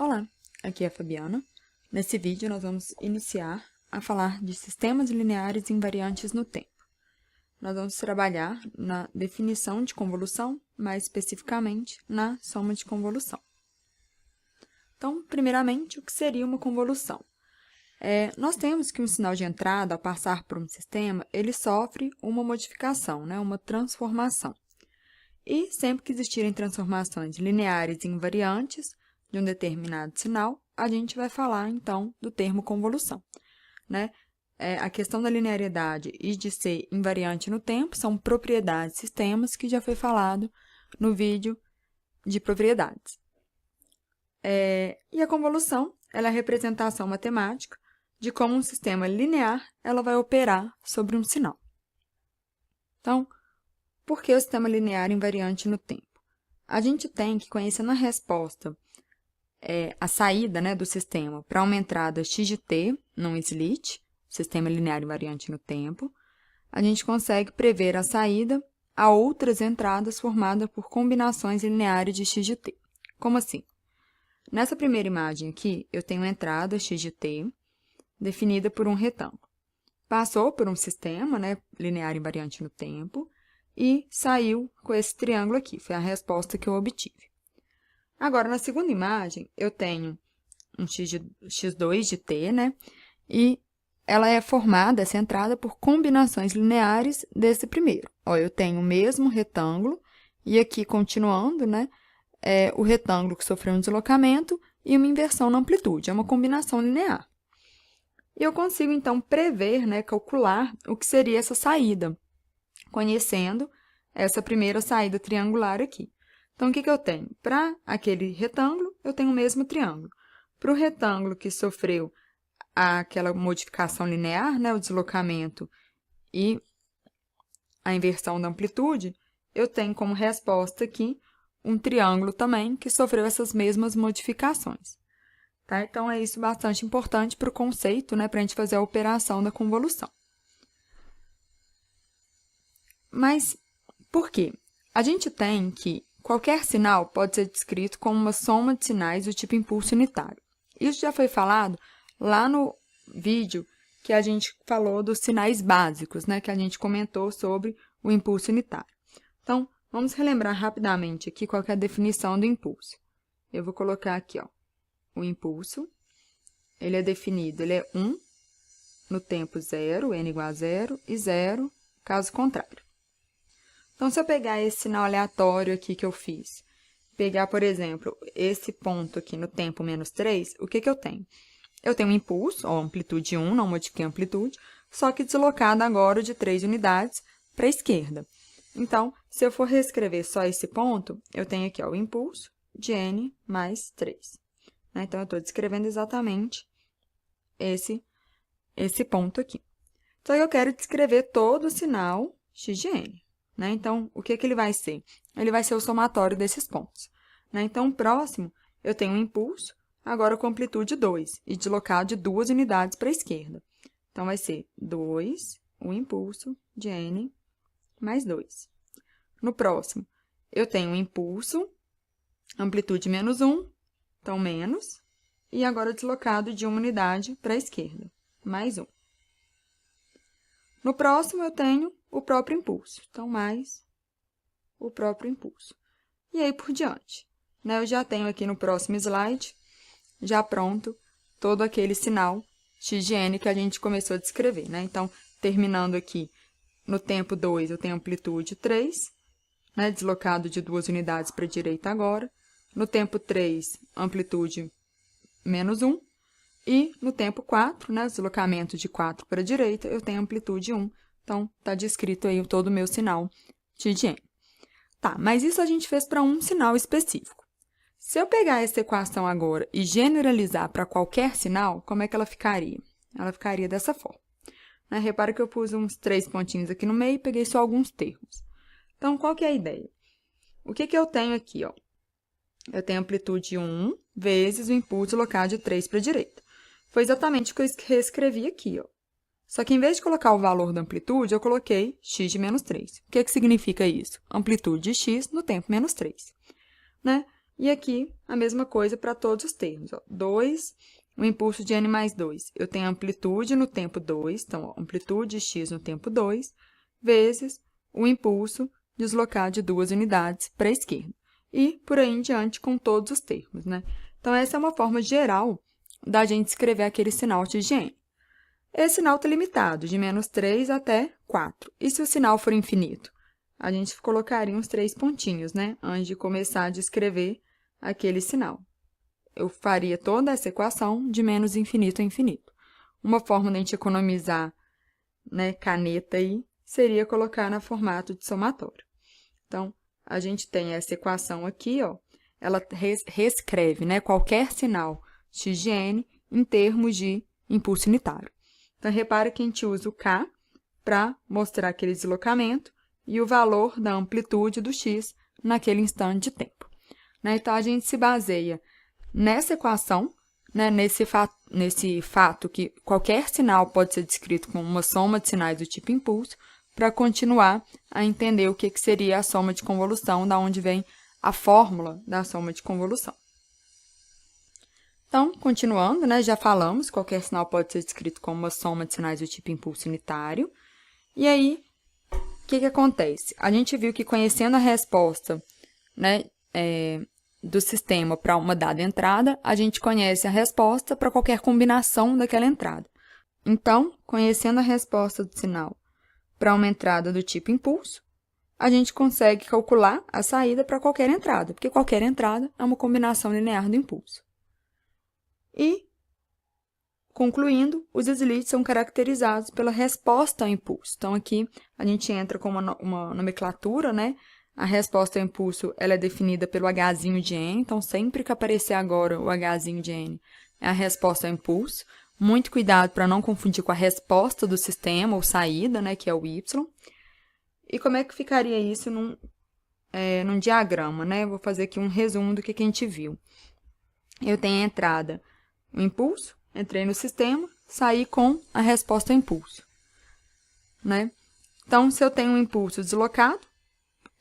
Olá, aqui é a Fabiana. Nesse vídeo nós vamos iniciar a falar de sistemas lineares invariantes no tempo. Nós vamos trabalhar na definição de convolução, mais especificamente na soma de convolução. Então, primeiramente, o que seria uma convolução? Nós temos que um sinal de entrada, ao passar por um sistema, ele sofre uma modificação, uma transformação. E sempre que existirem transformações lineares invariantes de um determinado sinal, a gente vai falar, então, do termo convolução. A questão da linearidade e de ser invariante no tempo são propriedades de sistemas que já foi falado no vídeo de propriedades. E a convolução ela é a representação matemática de como um sistema linear ela vai operar sobre um sinal. Então, por que o sistema linear invariante no tempo? A gente tem que conhecer na resposta a saída do sistema para uma entrada x de t num slit, sistema linear invariante no tempo. A gente consegue prever a saída a outras entradas formadas por combinações lineares de x de t. Como assim? Nessa primeira imagem aqui, eu tenho a entrada x de t definida por um retângulo. Passou por um sistema linear invariante no tempo e saiu com esse triângulo aqui. Foi a resposta que eu obtive. Agora, na segunda imagem, eu tenho um x2 de t, e ela é formada, essa entrada, por combinações lineares desse primeiro. Eu tenho o mesmo retângulo, e aqui, continuando, o retângulo que sofreu um deslocamento e uma inversão na amplitude. É uma combinação linear. E eu consigo, então, prever, calcular o que seria essa saída, conhecendo essa primeira saída triangular aqui. Então, o que eu tenho? Para aquele retângulo, eu tenho o mesmo triângulo. Para o retângulo que sofreu aquela modificação linear, o deslocamento e a inversão da amplitude, eu tenho como resposta aqui um triângulo também que sofreu essas mesmas modificações. Tá? Então, é isso bastante importante para o conceito, para a gente fazer a operação da convolução. Mas, por quê? A gente tem que qualquer sinal pode ser descrito como uma soma de sinais do tipo impulso unitário. Isso já foi falado lá no vídeo que a gente falou dos sinais básicos, que a gente comentou sobre o impulso unitário. Então, vamos relembrar rapidamente aqui qual que é a definição do impulso. Eu vou colocar aqui, o impulso, ele é definido, ele é 1 no tempo 0, n igual a 0, e 0, caso contrário. Então, se eu pegar esse sinal aleatório aqui que eu fiz, pegar, por exemplo, esse ponto aqui no tempo menos 3, o que eu tenho? Eu tenho um impulso, amplitude 1, não modifiquei a amplitude, só que deslocado agora de 3 unidades para a esquerda. Então, se eu for reescrever só esse ponto, eu tenho aqui o impulso de n mais 3. Então, eu estou descrevendo exatamente esse ponto aqui. Só que eu quero descrever todo o sinal x de n. Então, o que ele vai ser? Ele vai ser o somatório desses pontos. Então, próximo, eu tenho um impulso, agora com amplitude 2, e deslocado de 2 unidades para a esquerda. Então, vai ser 2, o impulso de n, mais 2. No próximo, eu tenho um impulso, amplitude menos 1, então, menos, e agora deslocado de 1 unidade para a esquerda, mais 1. No próximo, eu tenho o próprio impulso, então, mais o próprio impulso. E aí, por diante. Eu já tenho aqui no próximo slide, já pronto, todo aquele sinal x de n que a gente começou a descrever. Então, terminando aqui no tempo 2, eu tenho amplitude 3, deslocado de 2 unidades para a direita agora. No tempo 3, amplitude menos 1. E no tempo 4, deslocamento de 4 para a direita, eu tenho amplitude 1. Então, está descrito aí todo o meu sinal x de n. Tá, mas isso a gente fez para um sinal específico. Se eu pegar essa equação agora e generalizar para qualquer sinal, como é que ela ficaria? Ela ficaria dessa forma. Repara que eu pus uns 3 pontinhos aqui no meio e peguei só alguns termos. Então, qual que é a ideia? O que eu tenho aqui? Eu tenho amplitude 1 vezes o impulso deslocado de 3 para a direita. Foi exatamente o que eu reescrevi aqui, Só que, em vez de colocar o valor da amplitude, eu coloquei x de menos 3. O que significa isso? Amplitude de x no tempo menos 3. E aqui, a mesma coisa para todos os termos. Ó. 2, o impulso de n mais 2. Eu tenho amplitude no tempo 2, então, ó, amplitude x no tempo 2, vezes o impulso deslocado de 2 unidades para a esquerda. E por aí em diante com todos os termos, né? Então, essa é uma forma geral da gente escrever aquele sinal x de n. Esse sinal está limitado, de menos 3 até 4. E se o sinal for infinito? A gente colocaria uns 3 pontinhos, né? Antes de começar a descrever aquele sinal. Eu faria toda essa equação de menos infinito a infinito. Uma forma de a gente economizar, né, caneta aí seria colocar no formato de somatório. Então, a gente tem essa equação aqui, ó, ela reescreve, né, qualquer sinal x de n em termos de impulso unitário. Então, repara que a gente usa o k para mostrar aquele deslocamento e o valor da amplitude do x naquele instante de tempo. Né? Então, a gente se baseia nessa equação, né, nesse fato que qualquer sinal pode ser descrito como uma soma de sinais do tipo impulso, para continuar a entender o que seria a soma de convolução, da onde vem a fórmula da soma de convolução. Então, continuando, né, já falamos, qualquer sinal pode ser descrito como uma soma de sinais do tipo impulso unitário. E aí, o que acontece? A gente viu que conhecendo a resposta, né, do sistema para uma dada entrada, a gente conhece a resposta para qualquer combinação daquela entrada. Então, conhecendo a resposta do sinal para uma entrada do tipo impulso, a gente consegue calcular a saída para qualquer entrada, porque qualquer entrada é uma combinação linear do impulso. E, concluindo, os slits são caracterizados pela resposta ao impulso. Então, aqui a gente entra com uma nomenclatura, né? A resposta ao impulso ela é definida pelo Hzinho de n, então sempre que aparecer agora o Hzinho de n é a resposta ao impulso. Muito cuidado para não confundir com a resposta do sistema ou saída, né, que é o y. E como é que ficaria isso num diagrama, né? Eu vou fazer aqui um resumo do que a gente viu. Eu tenho a entrada, o impulso, entrei no sistema, saí com a resposta ao impulso, né? Então, se eu tenho um impulso deslocado,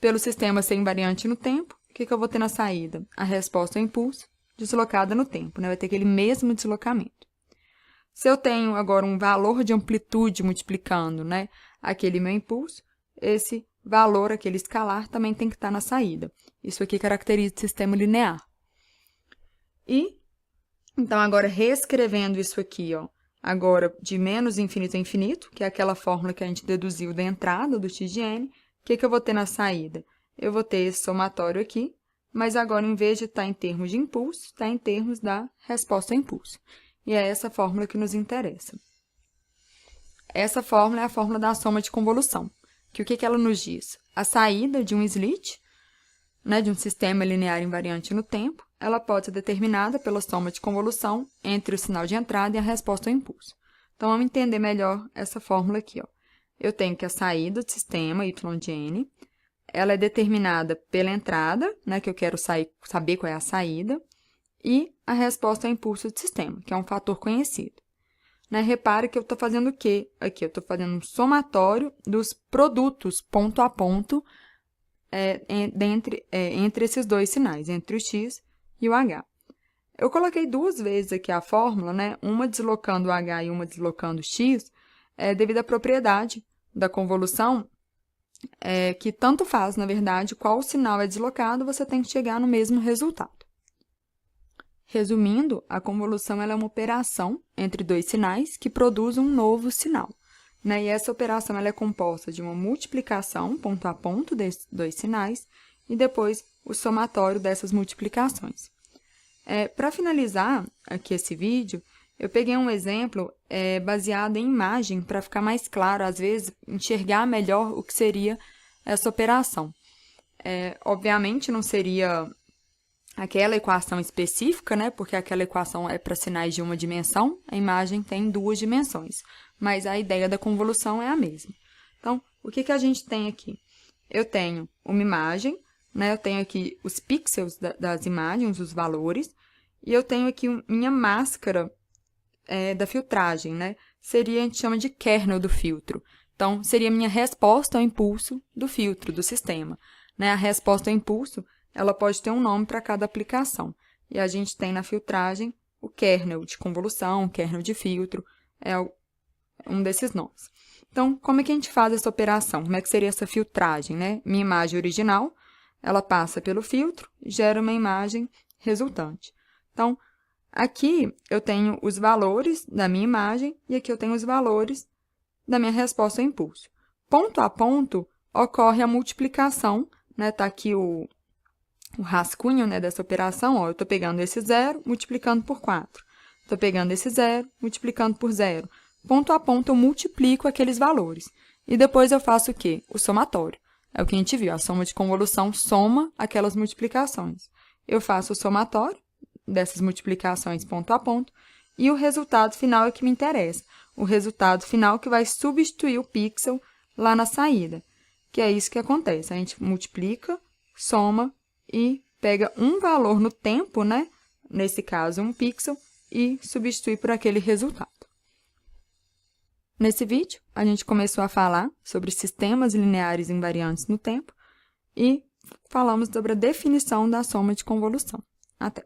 pelo sistema ser invariante no tempo, o que eu vou ter na saída? A resposta ao impulso deslocada no tempo, né? Vai ter aquele mesmo deslocamento. Se eu tenho agora um valor de amplitude multiplicando, né, aquele meu impulso, esse valor, aquele escalar, também tem que estar na saída. Isso aqui caracteriza o sistema linear. E, então, agora reescrevendo isso aqui, ó, agora de menos infinito a infinito, que é aquela fórmula que a gente deduziu da entrada do x de n, o que eu vou ter na saída? Eu vou ter esse somatório aqui, mas agora, em vez de estar em termos de impulso, está em termos da resposta ao impulso. E é essa fórmula que nos interessa. Essa fórmula é a fórmula da soma de convolução, que o que ela nos diz? A saída de um slit, né, de um sistema linear invariante no tempo, ela pode ser determinada pela soma de convolução entre o sinal de entrada e a resposta ao impulso. Então, vamos entender melhor essa fórmula aqui, ó. Eu tenho que a saída do sistema, y de n, ela é determinada pela entrada, né, que eu quero saber qual é a saída, e a resposta ao impulso do sistema, que é um fator conhecido. Né? Repare que eu estou fazendo o quê? Aqui, eu estou fazendo um somatório dos produtos ponto a ponto entre esses dois sinais, entre o x e o h. Eu coloquei duas vezes aqui a fórmula, né? Uma deslocando o h e uma deslocando o x, devido à propriedade da convolução, que tanto faz, na verdade, qual sinal é deslocado, você tem que chegar no mesmo resultado. Resumindo, a convolução ela é uma operação entre dois sinais que produz um novo sinal. Né? E essa operação ela é composta de uma multiplicação ponto a ponto desses dois sinais e depois o somatório dessas multiplicações. Para finalizar aqui esse vídeo, eu peguei um exemplo baseado em imagem para ficar mais claro, às vezes, enxergar melhor o que seria essa operação. Obviamente, não seria aquela equação específica, né? Porque aquela equação é para sinais de uma dimensão, a imagem tem duas dimensões, mas a ideia da convolução é a mesma. Então, o que a gente tem aqui? Eu tenho uma imagem, né? Eu tenho aqui os pixels das imagens, os valores, e eu tenho aqui minha máscara da filtragem, né? Seria, a gente chama de kernel do filtro. Então, seria a minha resposta ao impulso do filtro, do sistema. Né? A resposta ao impulso ela pode ter um nome para cada aplicação. E a gente tem na filtragem o kernel de convolução, o kernel de filtro, é um desses nomes. Então, como é que a gente faz essa operação? Como é que seria essa filtragem, né? Minha imagem original, ela passa pelo filtro, gera uma imagem resultante. Então, aqui eu tenho os valores da minha imagem e aqui eu tenho os valores da minha resposta ao impulso. Ponto a ponto, ocorre a multiplicação, né? Tá aqui o rascunho, né, dessa operação, ó, eu estou pegando esse 0, multiplicando por 4. Estou pegando esse 0, multiplicando por 0. Ponto a ponto, eu multiplico aqueles valores. E depois eu faço o quê? O somatório. É o que a gente viu, a soma de convolução soma aquelas multiplicações. Eu faço o somatório dessas multiplicações ponto a ponto, e o resultado final é o que me interessa. O resultado final que vai substituir o pixel lá na saída. Que é isso que acontece. A gente multiplica, soma e pega um valor no tempo, né? Nesse caso, 1 pixel, e substitui por aquele resultado. Nesse vídeo, a gente começou a falar sobre sistemas lineares invariantes no tempo e falamos sobre a definição da soma de convolução. Até!